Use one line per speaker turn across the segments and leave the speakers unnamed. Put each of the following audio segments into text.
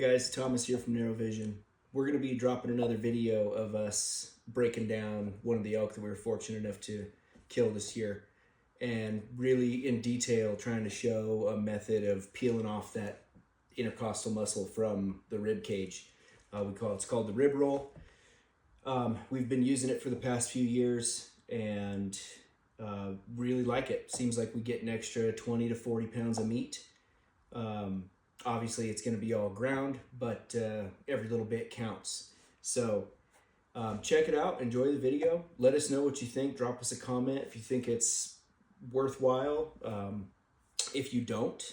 guys, Thomas here from Narrow Vision. We're going to be dropping another video of us breaking down one of the elk that we were fortunate enough to kill this year, and really in detail trying to show a method of peeling off that intercostal muscle from the rib cage. It's called the rib roll. We've been using it for the past few years and really like it. Seems like we get an extra 20 to 40 pounds of meat. Obviously it's going to be all ground, but every little bit counts. So check it out, enjoy the video, let us know what you think, drop us a comment if you think it's worthwhile. If you don't,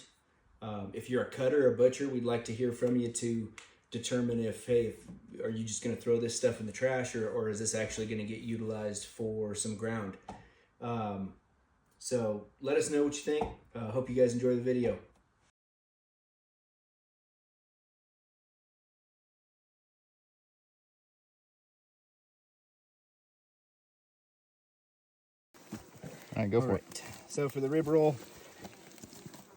if you're a cutter or a butcher, we'd like to hear from you to determine if, hey, are you just going to throw this stuff in the trash, or is this actually going to get utilized for some ground? So let us know what you think. Hope you guys enjoy the video.
All right, go for it.
So for the rib roll,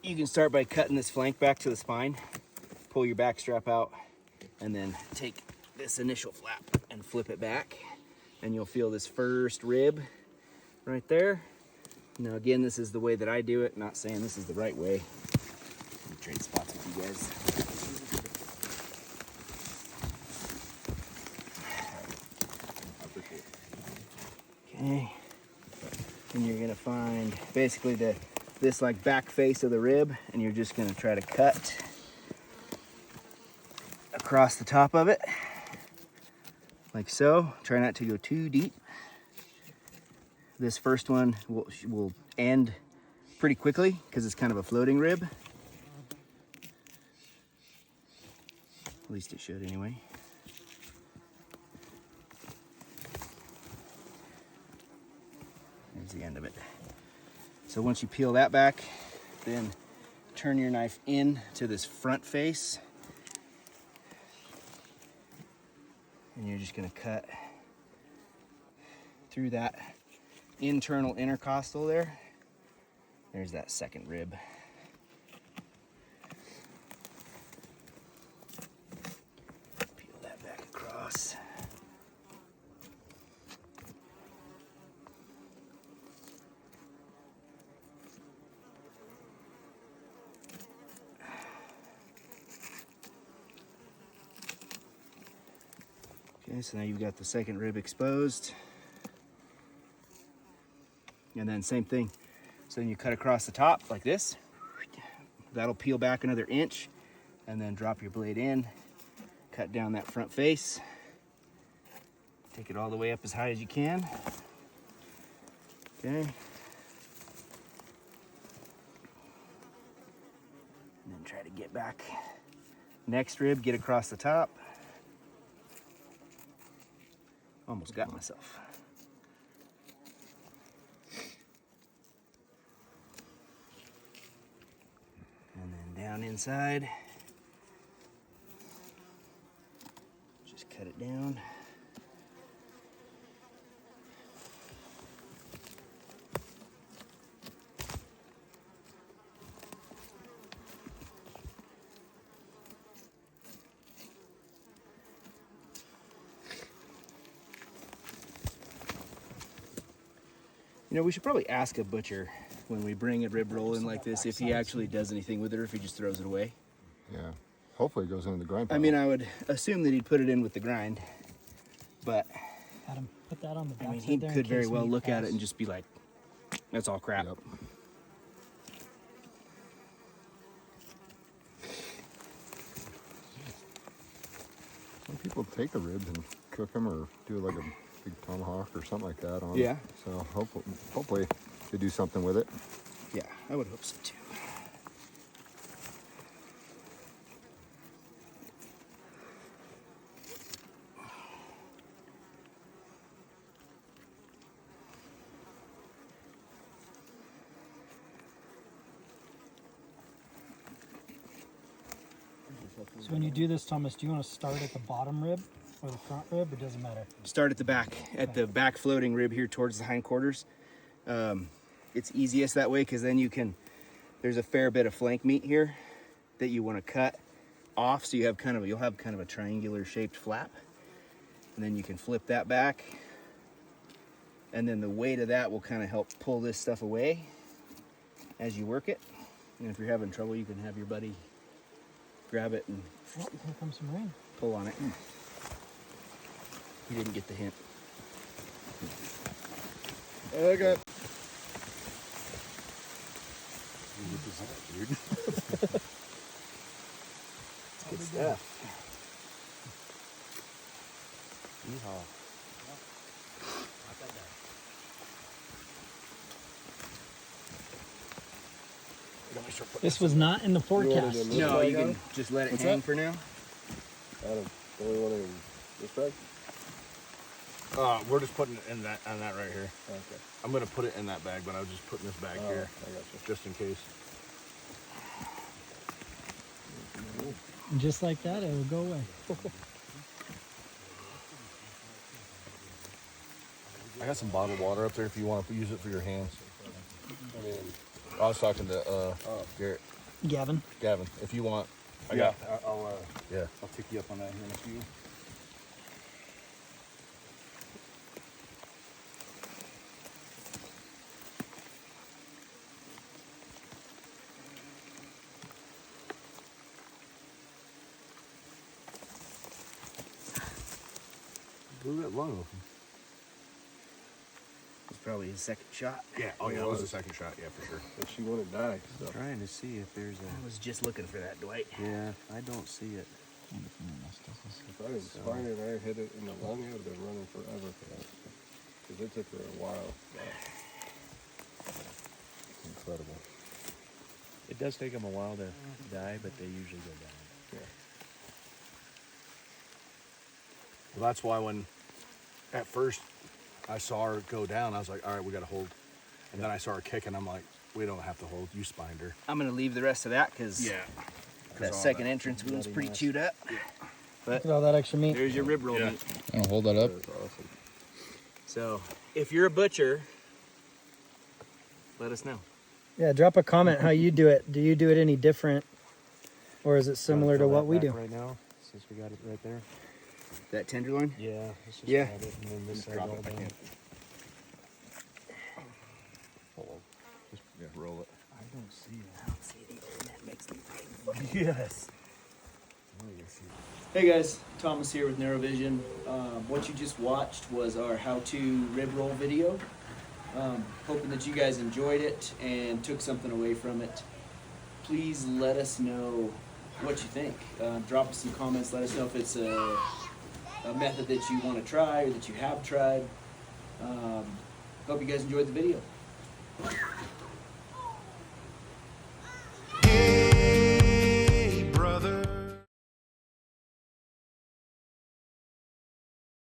you can start by cutting this flank back to the spine, pull your back strap out, and then take this initial flap and flip it back, and you'll feel this first rib right there. Now again, this is the way that I do it, not saying this is the right way. Trade spots with you guys. Okay. And you're gonna find basically this like back face of the rib, and you're just gonna try to cut across the top of it, like so. Try not to go too deep. This first one will end pretty quickly because it's kind of a floating rib. At least it should anyway. There's the end of it. So once you peel that back, then turn your knife in to this front face, and you're just gonna cut through that internal intercostal there. There's that second rib. Peel that back across. Okay, so now you've got the second rib exposed. And then same thing. So then you cut across the top like this. That'll peel back another inch, and then drop your blade in, cut down that front face. Take it all the way up as high as you can. Okay. And then try to get back. Next rib, get across the top. Almost got myself. And then down inside. Just cut it down. You know, we should probably ask a butcher when we bring a rib roll in like this if he actually does anything with it or if he just throws it away.
Yeah, hopefully it goes into the grind pile.
I mean, I would assume that he'd put it in with the grind, but
Adam, put that on the back.
I mean, he could very well look at it and just be like, that's all crap.
Yep. Some people take the ribs and cook them or do like a big tomahawk or something like that on.
Yeah.
So hopefully they do something with it.
Yeah, I would hope so too.
So when you do this, Thomas, do you want to start at the bottom rib or the front rib? It doesn't matter.
Start at the back, at the back floating rib here towards the hindquarters. It's easiest that way because then you can, there's a fair bit of flank meat here that you want to cut off, so you'll have kind of a triangular shaped flap, and then you can flip that back, and then the weight of that will kind of help pull this stuff away as you work it. And if you're having trouble, you can have your buddy grab it and
Oh, here comes some rain.
pull on it. He didn't get the hint.
Okay.
Dude. It's good stuff. Yeehaw.
This was not in the forecast.
This
No,
bag
you
on?
can just let it
What's
hang
that?
for now.
Adam, the only one in this bag?
We're just putting it in that on that right here.
Okay.
I'm gonna put it in that bag, but I was just putting this bag here,
I got you.
just in case.
And just like that, it will go away.
I got some bottled water up there if you want to use it for your hands. I was talking to Garrett,
Gavin.
Gavin. If you want,
I'll
yeah.
pick you up on that here in a few.
Blew that lung open.
It's probably his second shot.
Yeah. Oh yeah, that was the second shot. Yeah, for sure.
But she wouldn't die. So.
Trying to see if there's
I was just looking for that, Dwight.
yeah, I don't see it.
If I didn't spine it, I hit it in the lung, it would have been running forever for that. Because it took her a while. Incredible.
It does take them a while to die, but they usually go down.
Yeah.
Well, that's why when at first I saw her go down, I was like, all right, we got to hold. And then I saw her kicking. I'm like, we don't have to hold. You spined her.
I'm gonna leave the rest of that because that
all
second
that
entrance wound's
bloody
pretty
mess.
chewed up.
Look at all that extra meat.
There's your rib roll
Yeah.
meat.
I'll hold that up. That was awesome.
So if you're a butcher, let us know.
Yeah, drop a comment how you do it. Do you do it any different? Or is it similar to
Throw
what
that
we
back
do?
right now, since we got it right there.
That tenderloin?
Yeah. Let's just
Yeah.
grab it and then this side
Drop
all
it back
down.
in. Just roll it.
I don't see it.
I don't see it either, and that makes me
Yes.
Hey guys, Thomas here with Narrow Vision. What you just watched was our how-to rib roll video. Hoping that you guys enjoyed it and took something away from it. Please let us know what you think. Drop us some comments. Let us know if it's a method that you want to try or that you have tried. Hope you guys enjoyed the video.